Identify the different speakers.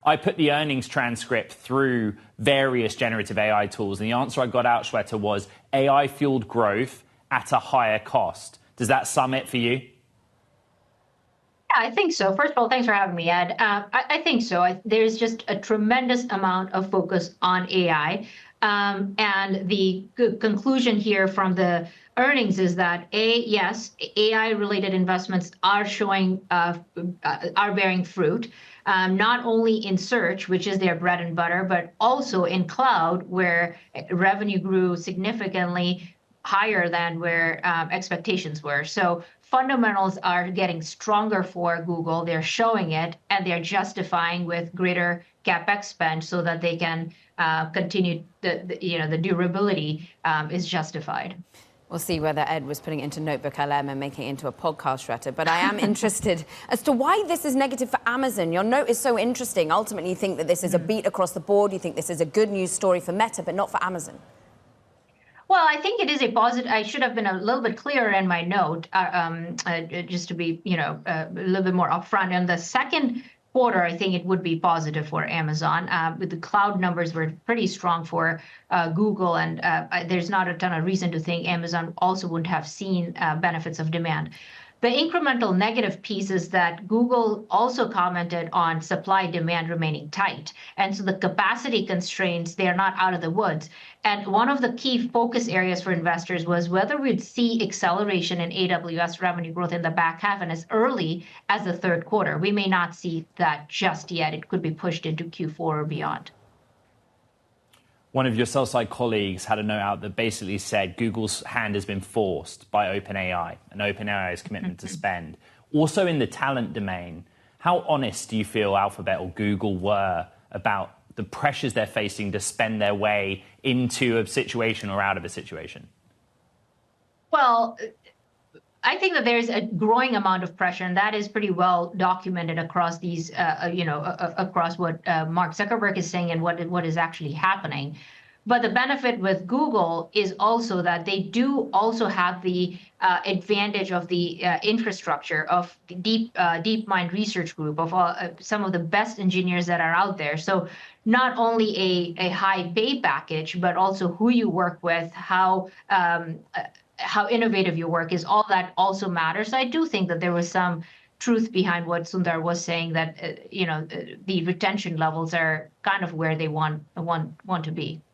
Speaker 1: I put the earnings transcript through various generative AI tools, and the answer I got out, Shweta, was AI-fueled growth at a higher cost. Does that sum it for you?
Speaker 2: Yeah, I think so. First of all, thanks for having me, Ed. I think so. There's just a tremendous amount of focus on AI. And the conclusion here from the earnings is that yes, AI-related investments are bearing fruit, not only in search, which is their bread and butter, but also in cloud, where revenue grew significantly higher than where expectations were. So fundamentals are getting stronger for Google. They're showing it, and they're justifying with greater CapEx spend so that they can continue the durability is justified.
Speaker 3: We'll see whether Ed was putting it into Notebook LM and making it into a podcast, Shweta. But I am interested as to why this is negative for Amazon. Your note is so interesting. Ultimately, you think that this is a beat across the board. You think this is a good news story for Meta, but not for Amazon.
Speaker 2: Well, I think it is a positive. I should have been a little bit clearer in my note, just to be, a little bit more upfront. In the second quarter, I think it would be positive for Amazon. But the cloud numbers were pretty strong for Google, and there's not a ton of reason to think Amazon also wouldn't have seen benefits of demand. The incremental negative piece is that Google also commented on supply demand remaining tight. And so the capacity constraints, they are not out of the woods. And one of the key focus areas for investors was whether we'd see acceleration in AWS revenue growth in the back half and as early as the third quarter. We may not see that just yet. It could be pushed into Q4 or beyond.
Speaker 1: One of your sell-side colleagues had a note out that basically said Google's hand has been forced by OpenAI and OpenAI's commitment to spend. Also in the talent domain, how honest do you feel Alphabet or Google were about the pressures they're facing to spend their way into a situation or out of a situation?
Speaker 2: Well, I think that there's a growing amount of pressure, and that is pretty well documented across these, across what Mark Zuckerberg is saying and what is actually happening. But the benefit with Google is also that they do also have the advantage of the infrastructure of the DeepMind research group of some of the best engineers that are out there. So not only a high pay package, but also who you work with, how innovative your work is, all that also matters. So I do think that there was some truth behind what Sundar was saying, that the retention levels are kind of where they want to be.